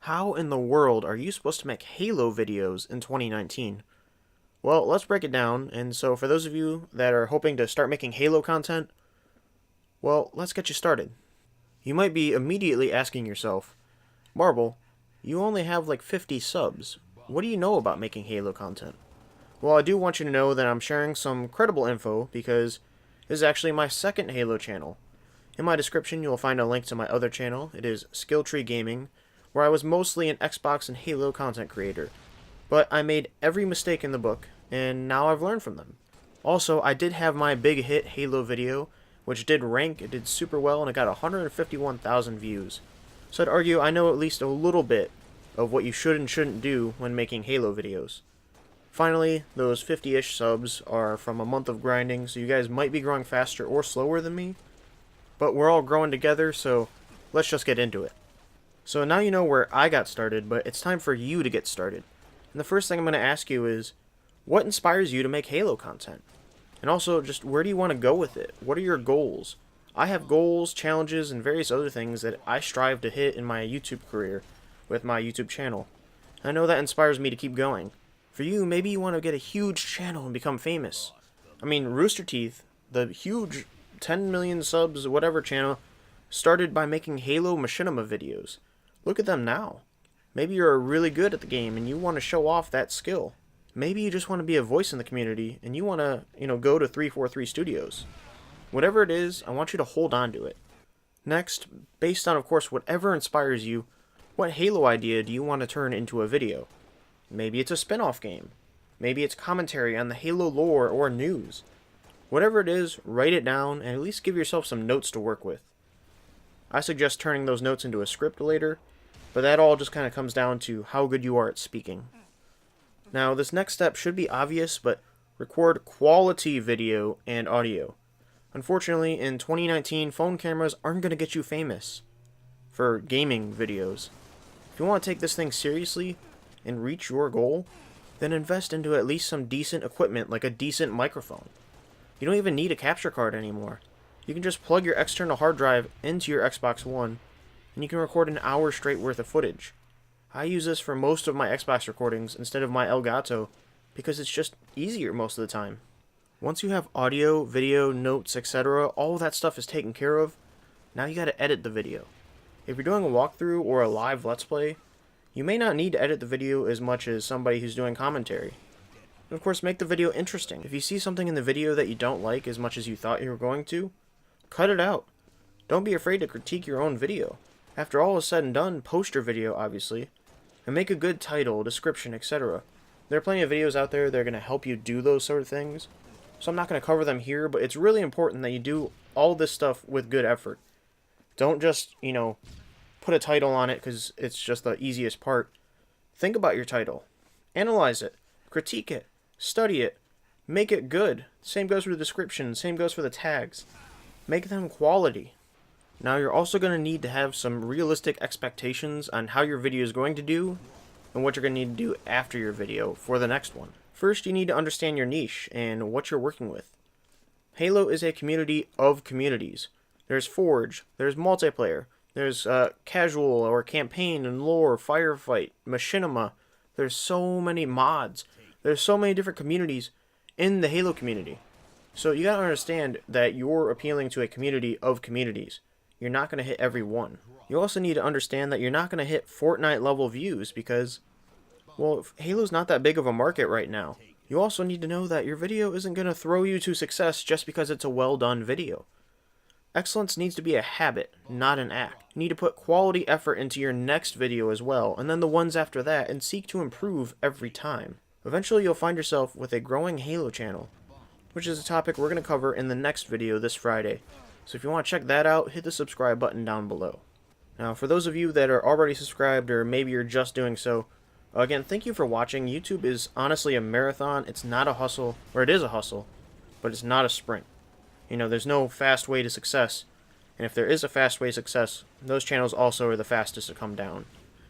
How in the world are you supposed to make Halo videos in 2019? Well, let's break it down. And so for those of you that are hoping to start making Halo content, well, let's get you started. You might be immediately asking yourself, Marble, you only have like 50 subs. What do you know about making Halo content? Well, I do want you to know that I'm sharing some credible info because this is actually my second Halo channel. In my description, you'll find a link to my other channel. It is Skilltree Gaming, where I was mostly an Xbox and Halo content creator. But I made every mistake in the book, and now I've learned from them. Also, I did have my big hit Halo video, which did rank, it did super well, and it got 151,000 views. So I'd argue I know at least a little bit of what you should and shouldn't do when making Halo videos. Finally, those 50-ish subs are from a month of grinding, so you guys might be growing faster or slower than me, but we're all growing together, so let's just get into it. So now you know where I got started, but it's time for you to get started. And the first thing I'm going to ask you is, what inspires you to make Halo content? And also, just where do you want to go with it? What are your goals? I have goals, challenges, and various other things that I strive to hit in my YouTube career with my YouTube channel. I know that inspires me to keep going. For you, maybe you want to get a huge channel and become famous. I mean, Rooster Teeth, the huge 10 million subs, whatever channel, started by making Halo Machinima videos. Look at them now. Maybe you're really good at the game and you want to show off that skill. Maybe you just want to be a voice in the community and you want to, go to 343 Studios. Whatever it is, I want you to hold on to it. Next, based on, of course, whatever inspires you, what Halo idea do you want to turn into a video? Maybe it's a spin-off game. Maybe it's commentary on the Halo lore or news. Whatever it is, write it down and at least give yourself some notes to work with. I suggest turning those notes into a script later, but that all just kind of comes down to how good you are at speaking. Now, this next step should be obvious, but record quality video and audio. Unfortunately, in 2019, phone cameras aren't going to get you famous for gaming videos. If you want to take this thing seriously and reach your goal, then invest into at least some decent equipment like a decent microphone. You don't even need a capture card anymore. You can just plug your external hard drive into your Xbox One, and you can record an hour straight worth of footage. I use this for most of my Xbox recordings instead of my Elgato because it's just easier most of the time. Once you have audio, video, notes, etc., all of that stuff is taken care of, now you gotta edit the video. If you're doing a walkthrough or a live Let's Play, you may not need to edit the video as much as somebody who's doing commentary. And of course, make the video interesting. If you see something in the video that you don't like as much as you thought you were going to, cut it out. Don't be afraid to critique your own video. After all is said and done, post your video, obviously, and make a good title, description, etc. There are plenty of videos out there that are going to help you do those sort of things, so I'm not going to cover them here, but it's really important that you do all this stuff with good effort. Don't just, put a title on it because it's just the easiest part. Think about your title. Analyze it. Critique it. Study it. Make it good. Same goes for the description. Same goes for the tags. Make them quality. Now you're also going to need to have some realistic expectations on how your video is going to do and what you're going to need to do after your video for the next one. First, you need to understand your niche and what you're working with. Halo is a community of communities. There's Forge, there's multiplayer, there's casual or campaign and lore, firefight, machinima. There's so many mods. There's so many different communities in the Halo community. So you gotta understand that you're appealing to a community of communities. You're not going to hit every one. You also need to understand that you're not going to hit Fortnite level views because, well, Halo's not that big of a market right now. You also need to know that your video isn't going to throw you to success just because it's a well done video. Excellence needs to be a habit, not an act. You need to put quality effort into your next video as well, and then the ones after that, and seek to improve every time. Eventually you'll find yourself with a growing Halo channel, which is a topic we're going to cover in the next video this Friday. So if you want to check that out, hit the subscribe button down below. Now, for those of you that are already subscribed, or maybe you're just doing so, again, thank you for watching. YouTube is honestly a marathon. It's not a hustle, or it is a hustle, but it's not a sprint. There's no fast way to success, and if there is a fast way to success, those channels also are the fastest to come down.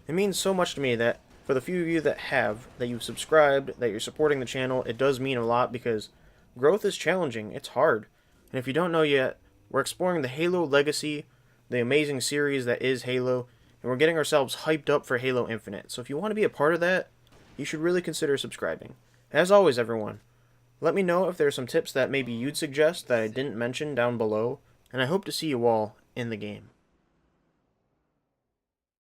It means so much to me that for the few of you that you've subscribed, that you're supporting the channel, it does mean a lot because growth is challenging. It's hard. And if you don't know yet, we're exploring the Halo legacy, the amazing series that is Halo, and we're getting ourselves hyped up for Halo Infinite. So if you want to be a part of that, you should really consider subscribing. As always, everyone, let me know if there are some tips that maybe you'd suggest that I didn't mention down below, and I hope to see you all in the game.